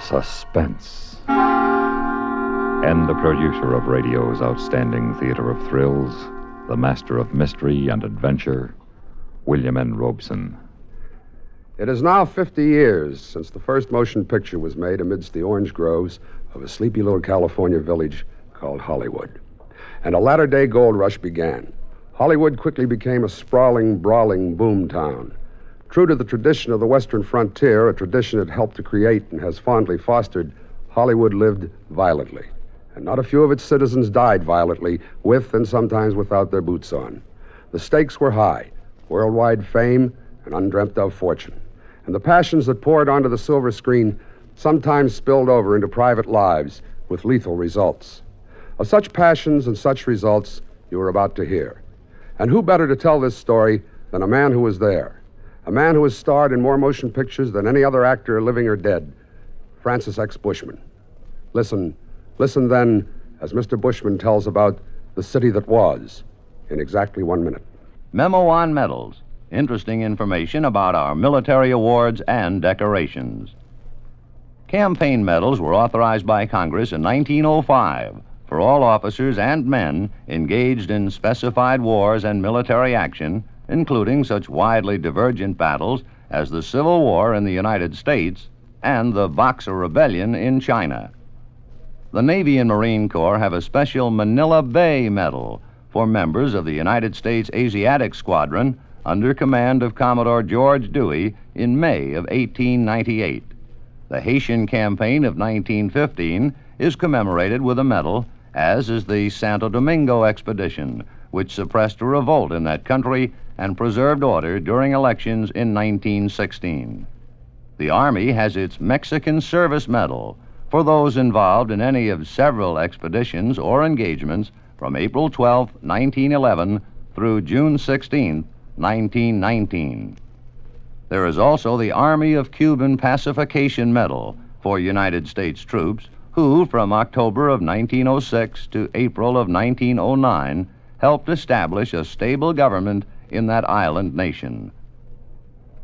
Suspense. And the producer of radio's outstanding theater of thrills, the master of mystery and adventure, William N. Robeson. It is now 50 years since the first motion picture was made amidst the orange groves of a sleepy little California village called Hollywood. And a latter-day gold rush began. Hollywood quickly became a sprawling, brawling boom town. True to the tradition of the Western frontier, a tradition it helped to create and has fondly fostered, Hollywood lived violently. And not a few of its citizens died violently, with and sometimes without their boots on. The stakes were high, worldwide fame and undreamt of fortune. And the passions that poured onto the silver screen sometimes spilled over into private lives with lethal results. Of such passions and such results you are about to hear. And who better to tell this story than a man who was there? A man who has starred in more motion pictures than any other actor, living or dead, Francis X. Bushman. Listen then, as Mr. Bushman tells about the city that was, in exactly 1 minute. Memo on medals. Interesting information about our military awards and decorations. Campaign medals were authorized by Congress in 1905 for all officers and men engaged in specified wars and military action, including such widely divergent battles as the Civil War in the United States and the Boxer Rebellion in China. The Navy and Marine Corps have a special Manila Bay Medal for members of the United States Asiatic Squadron under command of Commodore George Dewey in May of 1898. The Haitian Campaign of 1915 is commemorated with a medal, as is the Santo Domingo Expedition, which suppressed a revolt in that country and preserved order during elections in 1916. The Army has its Mexican Service Medal for those involved in any of several expeditions or engagements from April 12, 1911 through June 16, 1919. There is also the Army of Cuban Pacification Medal for United States troops who, from October of 1906 to April of 1909, helped establish a stable government in that island nation.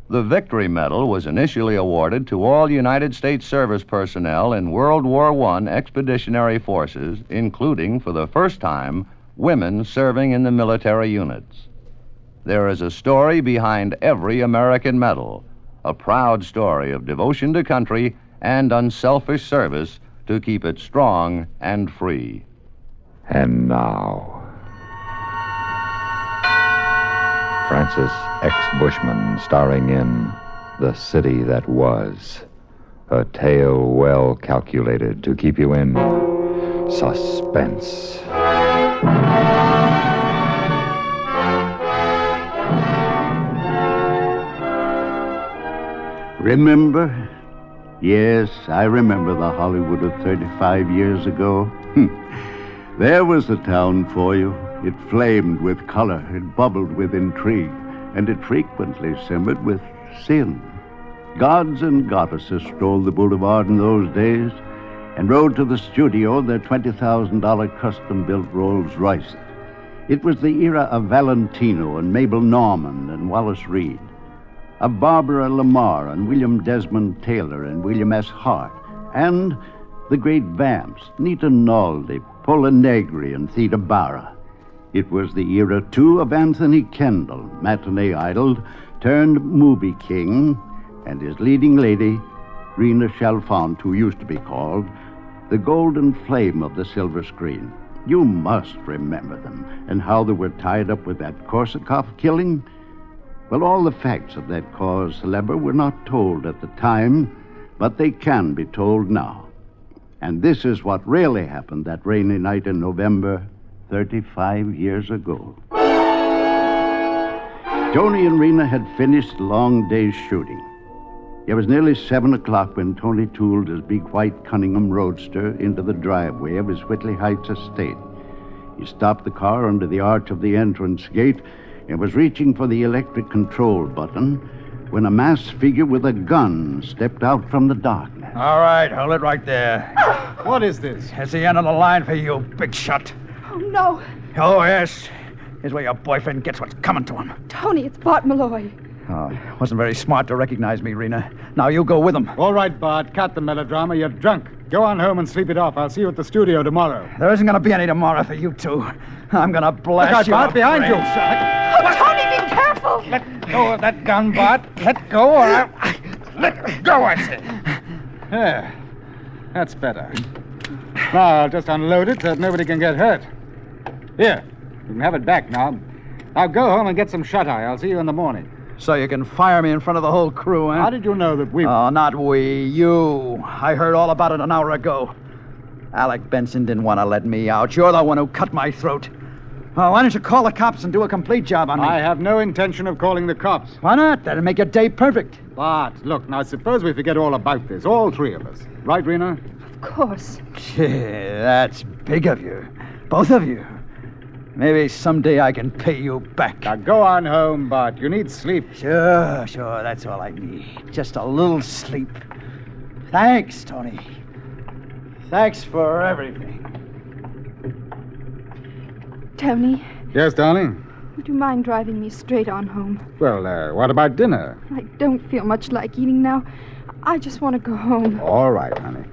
The Victory Medal was initially awarded to all United States service personnel in World War I expeditionary forces, including, for the first time, women serving in the military units. There is a story behind every American medal, a proud story of devotion to country and unselfish service to keep it strong and free. And now, Francis X. Bushman, starring in The City That Was, a tale well calculated to keep you in suspense. Remember? Yes, I remember the Hollywood of 35 years ago. There was the town for you. It flamed with color, it bubbled with intrigue, and it frequently simmered with sin. Gods and goddesses strolled the boulevard in those days and rode to the studio their $20,000 custom-built Rolls Royces. It was the era of Valentino and Mabel Normand and Wallace Reed, of Barbara Lamar and William Desmond Taylor and William S. Hart, and the great vamps, Nita Naldi, Pola Negri, and Theda Bara. It was the era, too, of Anthony Kendall, matinee idol, turned movie king, and his leading lady, Rena Chalfant, who used to be called the golden flame of the silver screen. You must remember them, and how they were tied up with that Korsakoff killing. Well, all the facts of that cause célèbre were not told at the time, but they can be told now. And this is what really happened that rainy night in November 35 years ago. Tony and Rena had finished a long day's shooting. It was nearly 7 o'clock when Tony tooled his big white Cunningham Roadster into the driveway of his Whitley Heights estate. He stopped the car under the arch of the entrance gate and was reaching for the electric control button when a masked figure with a gun stepped out from the darkness. All right, hold it right there. What is this? It's the end of the line for you, big shot. Oh, no. Oh, yes. Here's where your boyfriend gets what's coming to him. Tony, it's Bart Malloy. Oh, it wasn't very smart to recognize me, Rena. Now you go with them. All right, Bart. Cut the melodrama. You're drunk. Go on home and sleep it off. I'll see you at the studio tomorrow. There isn't going to be any tomorrow for you two. I'm going to blast you. Look out, Bart, behind you. Oh, Tony, be careful! Let go of that gun, Bart. Let go or I'll... Let go, I say. There. That's better. Now, I'll just unload it so that nobody can get hurt. Here. You can have it back now. Now go home and get some shut-eye. I'll see you in the morning. So you can fire me in front of the whole crew, huh? How did you know that we... Oh, not we. You. I heard all about it an hour ago. Alec Benson didn't want to let me out. You're the one who cut my throat. Oh, why don't you call the cops and do a complete job on me? I have no intention of calling the cops. Why not? That'll make your day perfect. Bart, look, now suppose we forget all about this, all three of us. Right, Rena? Of course. That's big of you. Both of you. Maybe someday I can pay you back. Now go on home, Bart. You need sleep. Sure. That's all I need. Just a little sleep. Thanks, Tony. Thanks for everything. Tony, Yes, darling? would you mind driving me straight on home? Well, what about dinner? I don't feel much like eating now. I just want to go home. All right, honey.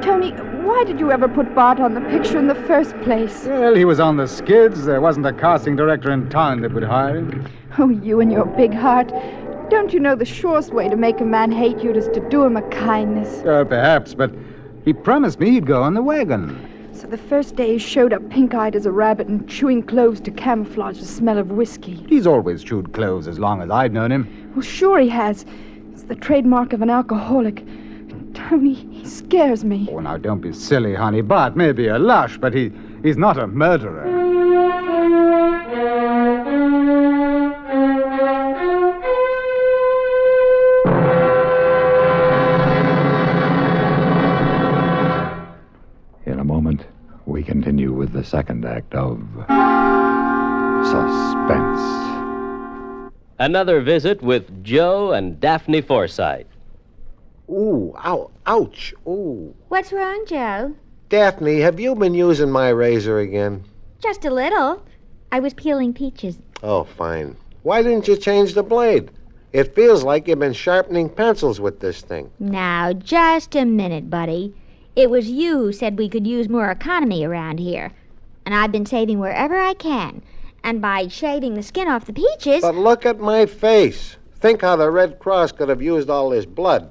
Tony, why did you ever put Bart on the picture in the first place? Well, he was on the skids. There wasn't a casting director in town that would hire him. Oh, you and your big heart. Don't you know the surest way to make a man hate you is to do him a kindness? Perhaps, but he promised me he'd go on the wagon. So the first day he showed up pink-eyed as a rabbit and chewing cloves to camouflage the smell of whiskey. He's always chewed cloves as long as I've known him. Well, sure he has. It's the trademark of an alcoholic. Tony, he scares me. Oh, now, don't be silly, honey. Bart may be a lush, but he's not a murderer. In a moment, we continue with the second act of Suspense. Another visit with Joe and Daphne Forsythe. Ooh, ow, ouch, ooh. What's wrong, Joe? Daphne, have you been using my razor again? Just a little. I was peeling peaches. Oh, fine. Why didn't you change the blade? It feels like you've been sharpening pencils with this thing. Now, just a minute, buddy. It was you who said we could use more economy around here. And I've been saving wherever I can. And by shaving the skin off the peaches... But look at my face. Think how the Red Cross could have used all this blood.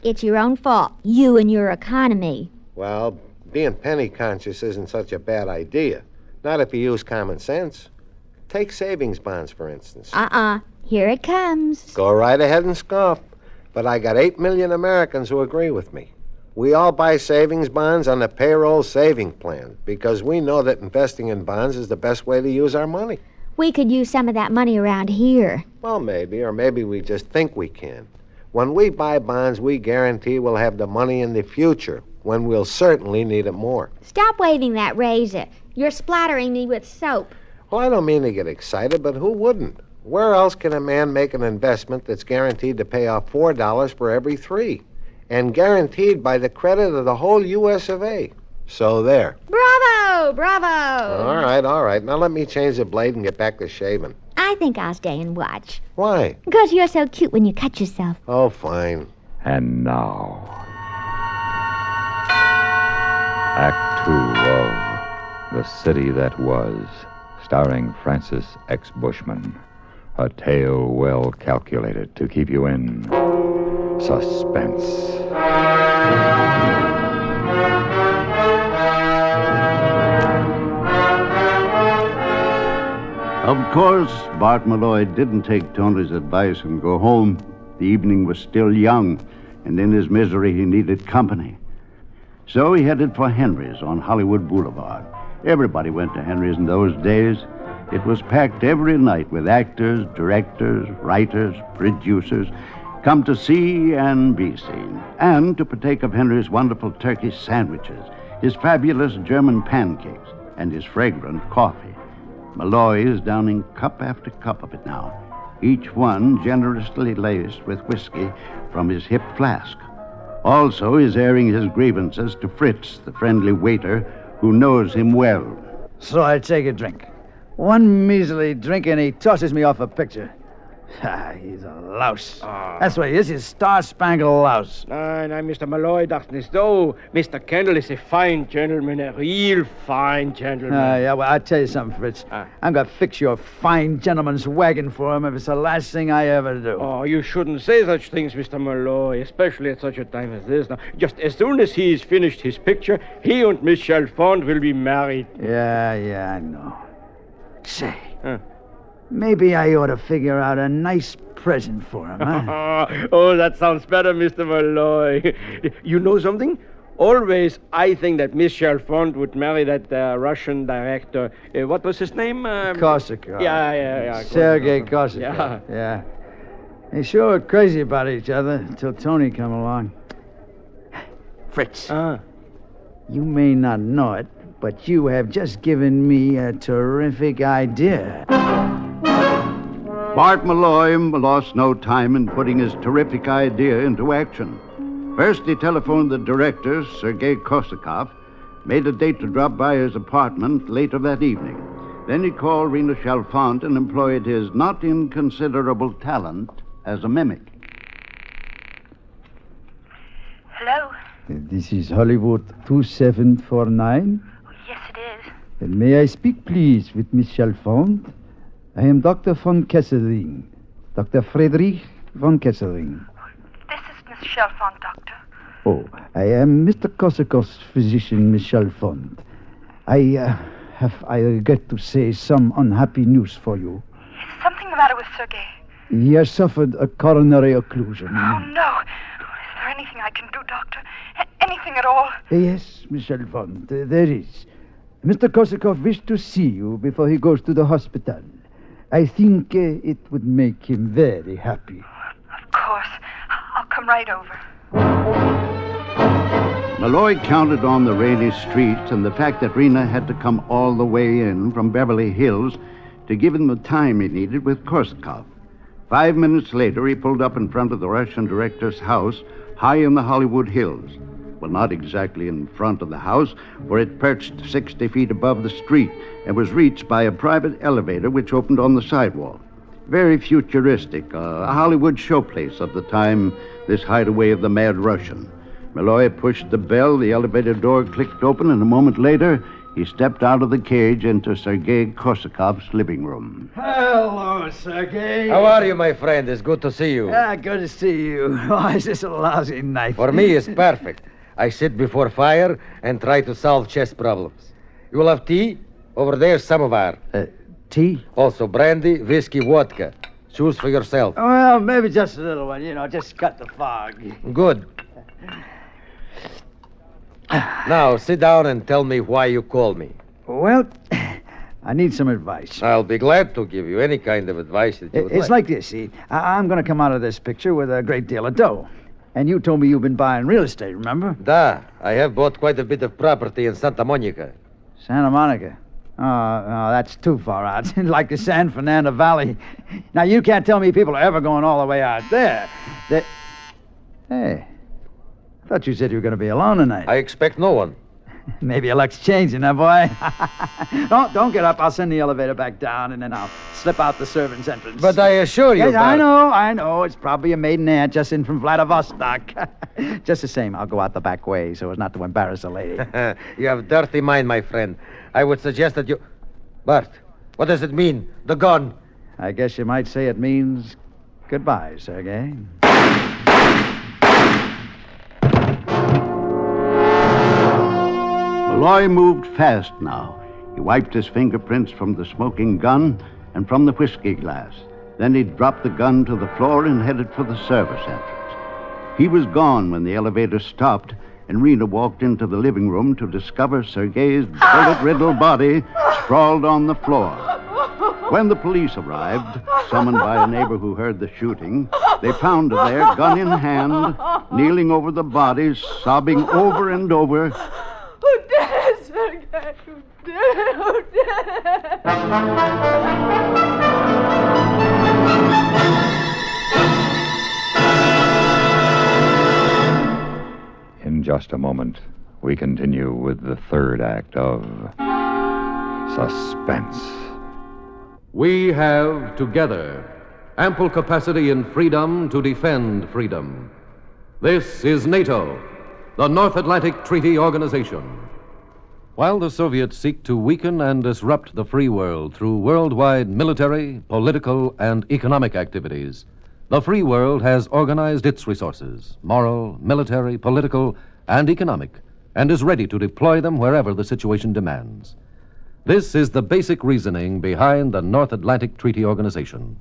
It's your own fault. You and your economy. Well, being penny conscious isn't such a bad idea. Not if you use common sense. Take savings bonds, for instance. Here it comes. Go right ahead and scoff. But I got 8 million Americans who agree with me. We all buy savings bonds on the payroll saving plan because we know that investing in bonds is the best way to use our money. We could use some of that money around here. Well, maybe, or maybe we just think we can. When we buy bonds, we guarantee we'll have the money in the future, when we'll certainly need it more. Stop waving that razor. You're splattering me with soap. Well, I don't mean to get excited, but who wouldn't? Where else can a man make an investment that's guaranteed to pay off $4 for every 3? And guaranteed by the credit of the whole U.S. of A. So there. Bravo! Bravo! All right. Now let me change the blade and get back to shaving. I think I'll stay and watch. Why? Because you're so cute when you cut yourself. Oh, fine. And now, Act 2 of The City That Was, starring Francis X. Bushman. A tale well calculated to keep you in suspense. Of course, Bart Malloy didn't take Tony's advice and go home. The evening was still young, and in his misery he needed company. So he headed for Henry's on Hollywood Boulevard. Everybody went to Henry's in those days. It was packed every night with actors, directors, writers, producers, come to see and be seen, and to partake of Henry's wonderful Turkish sandwiches, his fabulous German pancakes, and his fragrant coffee. Malloy is downing cup after cup of it now, each one generously laced with whiskey from his hip flask. Also, he's airing his grievances to Fritz, the friendly waiter, who knows him well. So I take a drink. One measly drink and he tosses me off a picture. He's a louse. That's what he is. He's a star-spangled louse. Nein, Mr. Malloy dacht nicht so. Mr. Kendall is a fine gentleman, a real fine gentleman. Yeah, well, I'll tell you something, Fritz. I'm going to fix your fine gentleman's wagon for him if it's the last thing I ever do. Oh, you shouldn't say such things, Mr. Malloy, especially at such a time as this. Now, just as soon as he's finished his picture, he and Miss Chalfont will be married. Yeah, I know. Say... Maybe I ought to figure out a nice present for him, huh? Oh, that sounds better, Mr. Malloy. You know something? Always, I think that Miss Chalfont would marry that Russian director. What was his name? Korsakov. Yeah. Sergei Korsakov. Yeah. They sure were crazy about each other until Tony come along. Fritz. You may not know it, but you have just given me a terrific idea. Bart Malloy lost no time in putting his terrific idea into action. First, he telephoned the director, Sergei Korsakov, made a date to drop by his apartment later that evening. Then he called Rena Chalfont and employed his not inconsiderable talent as a mimic. Hello? This is Hollywood 2749. Yes, it is. May I speak, please, with Miss Chalfont? I am Dr. von Kesselring. Dr. Friedrich von Kesselring. This is Miss Chalfont, Doctor. Oh, I am Mr. Korsakov's physician, Miss Chalfont. I regret to say some unhappy news for you. Is something the matter with Sergei? He has suffered a coronary occlusion. Oh, no. Is there anything I can do, Doctor? Anything at all? Yes, Miss Chalfont, there is. Mr. Korsakov wished to see you before he goes to the hospital. I think it would make him very happy. Of course. I'll come right over. Malloy counted on the rainy streets and the fact that Rena had to come all the way in from Beverly Hills to give him the time he needed with Korsakov. 5 minutes later, he pulled up in front of the Russian director's house high in the Hollywood Hills. Well, not exactly in front of the house, for it perched 60 feet above the street and was reached by a private elevator which opened on the sidewalk. Very futuristic, a Hollywood showplace of the time, this hideaway of the mad Russian. Malloy pushed the bell, the elevator door clicked open, and a moment later, he stepped out of the cage into Sergei Korsakov's living room. Hello, Sergei. How are you, my friend? It's good to see you. Good to see you. Why is this a lousy night? For me, it's perfect. I sit before fire and try to solve chess problems. You will have tea? Over there, samovar. Tea? Also brandy, whiskey, vodka. Choose for yourself. Well, maybe just a little one, just cut the fog. Good. Now, sit down and tell me why you called me. Well, I need some advice. I'll be glad to give you any kind of advice that you would It's like this, see. I'm going to come out of this picture with a great deal of dough. And you told me you've been buying real estate, remember? Da, I have bought quite a bit of property in Santa Monica. Santa Monica? Oh, that's too far out. Like the San Fernando Valley. Now, you can't tell me people are ever going all the way out there. Hey, I thought you said you were going to be alone tonight. I expect no one. Maybe your luck's changing, huh, boy? Don't get up. I'll send the elevator back down, and then I'll slip out the servant's entrance. But I assure you... Yes, I know. It's probably a maiden aunt just in from Vladivostok. Just the same, I'll go out the back way so as not to embarrass a lady. You have dirty mind, my friend. I would suggest that you... Bart, what does it mean? The gun. I guess you might say it means goodbye, Sergei. Malloy moved fast now. He wiped his fingerprints from the smoking gun and from the whiskey glass. Then he dropped the gun to the floor and headed for the service entrance. He was gone when the elevator stopped, and Rena walked into the living room to discover Sergei's bullet-riddled body sprawled on the floor. When the police arrived, summoned by a neighbor who heard the shooting, they found her there, gun in hand, kneeling over the body, sobbing over and over, Who did it, Sergei? Who did it? Who did it? In just a moment, we continue with the third act of Suspense. We have, together, ample capacity and freedom to defend freedom. This is NATO, the North Atlantic Treaty Organization. While the Soviets seek to weaken and disrupt the free world through worldwide military, political, and economic activities, the free world has organized its resources, moral, military, political, and economic, and is ready to deploy them wherever the situation demands. This is the basic reasoning behind the North Atlantic Treaty Organization.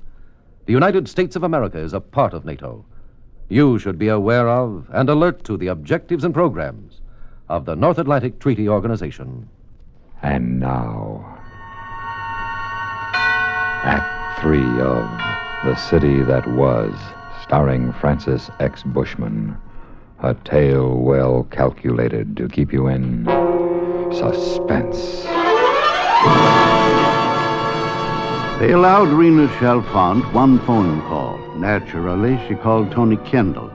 The United States of America is a part of NATO. You should be aware of and alert to the objectives and programs of the North Atlantic Treaty Organization. And now, Act 3 of The City That Was, starring Francis X. Bushman. A tale well calculated to keep you in suspense. They allowed Rena Chalfant one phone call. Naturally, she called Tony Kendall.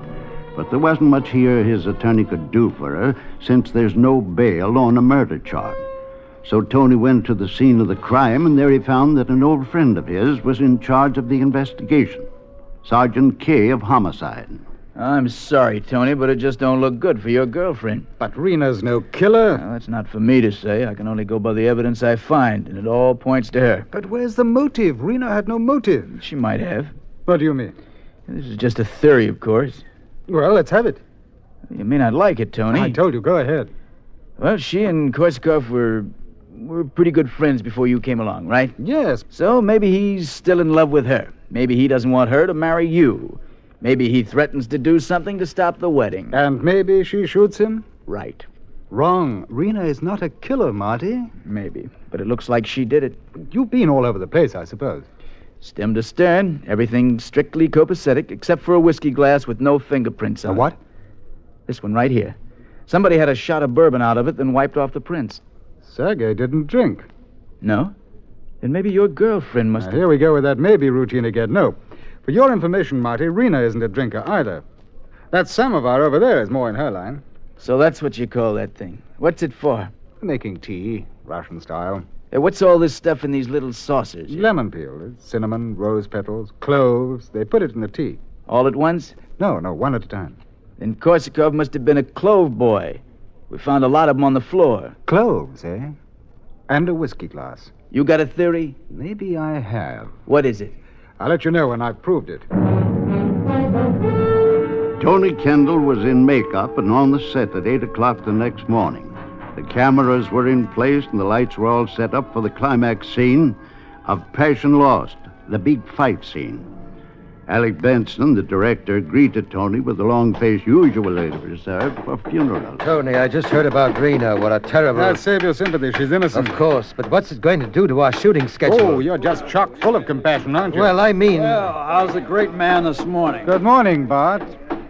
But there wasn't much here his attorney could do for her, since there's no bail on a murder charge. So Tony went to the scene of the crime, and there he found that an old friend of his was in charge of the investigation. Sergeant Kay of Homicide. I'm sorry, Tony, but it just don't look good for your girlfriend. But Rena's no killer. Well, that's not for me to say. I can only go by the evidence I find, and it all points to her. But where's the motive? Rena had no motive. She might have. What do you mean? This is just a theory, of course. Well, let's have it. You may not like it, Tony. I told you, go ahead. Well, she and Korsakov were pretty good friends before you came along, right? Yes. So maybe he's still in love with her. Maybe he doesn't want her to marry you. Maybe he threatens to do something to stop the wedding. And maybe she shoots him? Right. Wrong. Rena is not a killer, Marty. Maybe. But it looks like she did it. You've been all over the place, I suppose. Stem to stern, everything strictly copacetic, except for a whiskey glass with no fingerprints on it. A what? This one right here. Somebody had a shot of bourbon out of it, then wiped off the prints. Sergei didn't drink. No? Then maybe your girlfriend must have... Here we go with that maybe routine again. No. For your information, Marty, Rena isn't a drinker either. That samovar over there is more in her line. So that's what you call that thing. What's it for? Making tea, Russian style. Hey, what's all this stuff in these little saucers? Lemon peel, cinnamon, rose petals, cloves. They put it in the tea. All at once? No, one at a time. Then Korsakov must have been a clove boy. We found a lot of them on the floor. Cloves, eh? And a whiskey glass. You got a theory? Maybe I have. What is it? I'll let you know when I've proved it. Tony Kendall was in makeup and on the set at 8 o'clock the next morning. The cameras were in place and the lights were all set up for the climax scene of Passion Lost, the big fight scene. Alec Benson, the director, greeted Tony with the long face usually reserved for funerals. Tony, I just heard about Rena. What a terrible... Now, save your sympathy. She's innocent. Of course, but what's it going to do to our shooting schedule? Oh, you're just chock full of compassion, aren't you? Well, I mean... Well, how's the great man this morning? Good morning, Bart.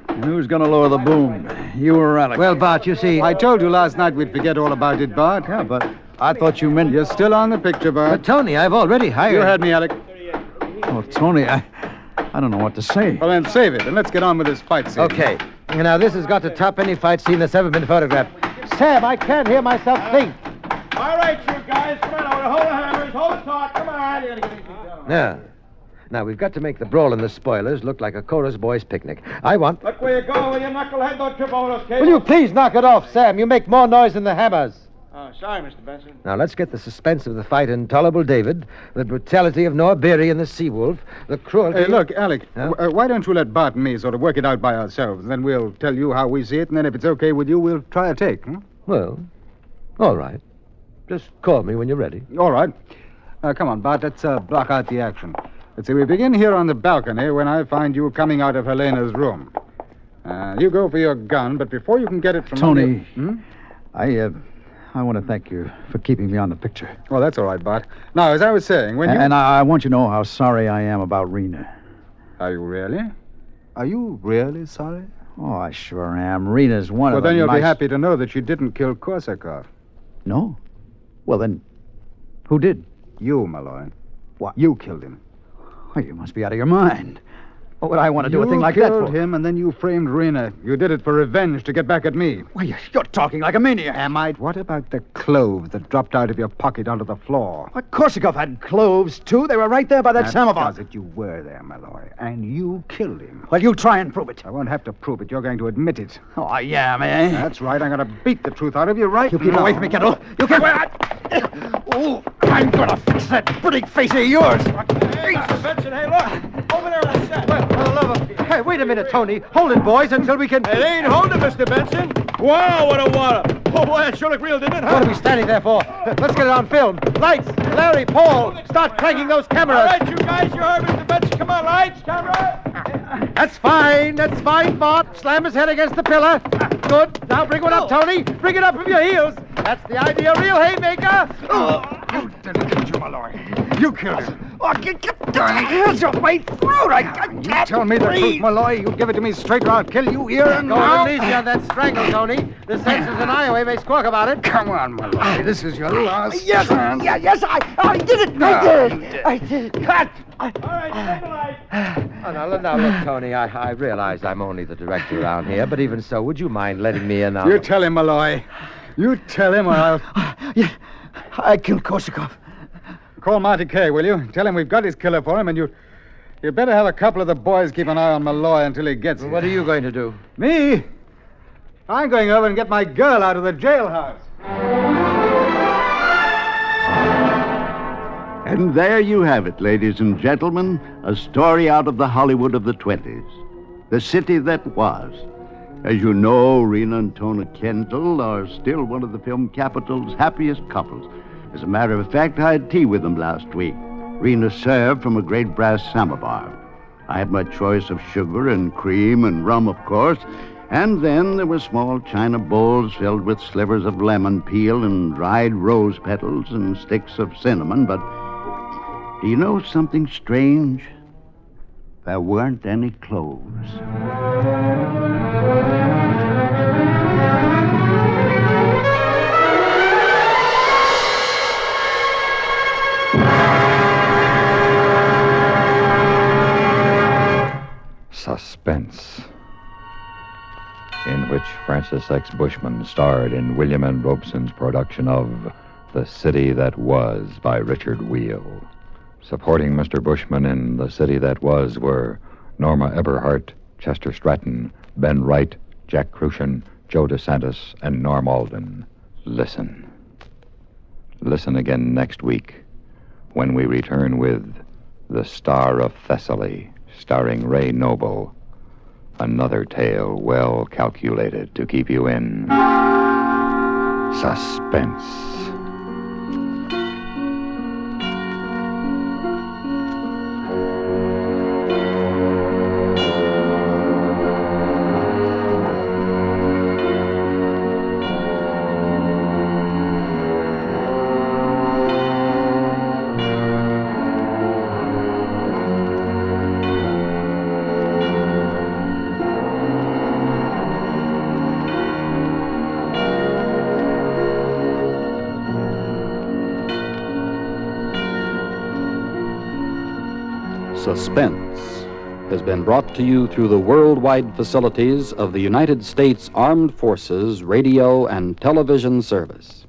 And who's going to lower the boom? You or Alec? Well, Bart, you see... I told you last night we'd forget all about it, Bart. Yeah, but I thought you meant... You're still on the picture, Bart. But, Tony, I've already hired... You heard me, Alec. Oh, Tony, I don't know what to say. Well, then save it, and let's get on with this fight scene. Okay. Now, this has got to top any fight scene that's ever been photographed. Sam, I can't hear myself think. All right, you guys, come on, hold the hammers, hold the taut, come on. You gotta get these Now, we've got to make the brawl and the spoilers look like a chorus boys' picnic. I want... Look where you go, you knucklehead, don't trip over those cables. Will you please knock it off, Sam? You make more noise than the hammers. Oh, sorry, Mr. Benson. Now, let's get the suspense of the fight in Intolerable David, the brutality of Noah Beery and the Sea-Wolf, the cruelty... Hey, look, Alec, Huh? Why don't you let Bart and me sort of work it out by ourselves? Then we'll tell you how we see it, and then if it's okay with you, we'll try a take, hmm? Well, all right. Just call me when you're ready. All right. Come on, Bart, let's block out the action. Let's see, we begin here on the balcony when I find you coming out of Helena's room. You go for your gun, but before you can get it from... Tony, I want to thank you for keeping me on the picture. Well, that's all right, Bart. Now, as I was saying, when you... And I want you to know how sorry I am about Rena. Are you really? Are you really sorry? Oh, I sure am. Rena's one of the... Well, then you'll be nice... happy to know that you didn't kill Korsakov. No? Well, then, who did? You, Malloy. What? You killed him. Oh, you must be out of your mind. What would I want to do a thing like that for? You killed him, and then you framed Rena. You did it for revenge, to get back at me. Why, you're talking like a maniac. Am I? What about the cloves that dropped out of your pocket onto the floor? Well, Korsakov had cloves, too. They were right there by that samovar. Does it. You were there, Malloy, and you killed him. Well, you try and prove it. I won't have to prove it. You're going to admit it. Oh, I am, eh? That's right. I'm going to beat the truth out of you right You keep now. away from me, Kendall. You keep... Oh, I'm going to fix that pretty face of yours. Hey, Mr. Benson, hey, look. Over there, that's that. Well, for the love of... Hey, wait a minute, Tony. Hold it, boys, until we can... It ain't holding, Mr. Benson. Wow, what a water. Oh, boy, that sure looked real, didn't it, huh? What are we standing there for? Let's get it on film. Lights, Larry, Paul, start cranking those cameras. All right, you guys, you heard Mr. Benson. Come on, lights, camera. That's fine, Bart. Slam his head against the pillar. Good. Now bring one up, Tony. Bring it up from your heels. That's the idea, real haymaker. You didn't, you, Malloy. You killed him. Oh, get your hands off my throat. I You can't tell me the breathe. truth, Malloy. You give it to me straight or I'll kill you here and Go now. a little easy on that strangle, Tony. The senses in Iowa may squawk about it. Come on, Malloy. This is your last Yes, chance. yes, I did it. I did it. Cut. All right, stay the light. Oh, now, look, Tony, I realize I'm only the director around here, but even so, would you mind letting me in on... You tell him, Malloy. You tell him or I'll... Yeah, I killed Korsakov. Call Marty Kay, will you? Tell him we've got his killer for him, and you better have a couple of the boys keep an eye on Malloy until he gets here. What are you going to do? Me? I'm going over and get my girl out of the jailhouse. And there you have it, ladies and gentlemen, a story out of the Hollywood of the 20s. The city that was. As you know, Rena and Tona Kendall are still one of the film capital's happiest couples. As a matter of fact, I had tea with them last week. Rena served from a great brass samovar. I had my choice of sugar and cream and rum, of course, and then there were small china bowls filled with slivers of lemon peel and dried rose petals and sticks of cinnamon, but do you know something strange? There weren't any cloves. Suspense, in which Francis X. Bushman starred in William N. Robeson's production of The City That Was by Richard Wheel. Supporting Mr. Bushman in The City That Was were Norma Eberhardt, Chester Stratton, Ben Wright, Jack Crucian, Joe DeSantis, and Norm Alden. Listen. Listen again next week when we return with The Star of Thessaly, starring Ray Noble. Another tale well calculated to keep you in suspense. Suspense has been brought to you through the worldwide facilities of the United States Armed Forces Radio and Television Service.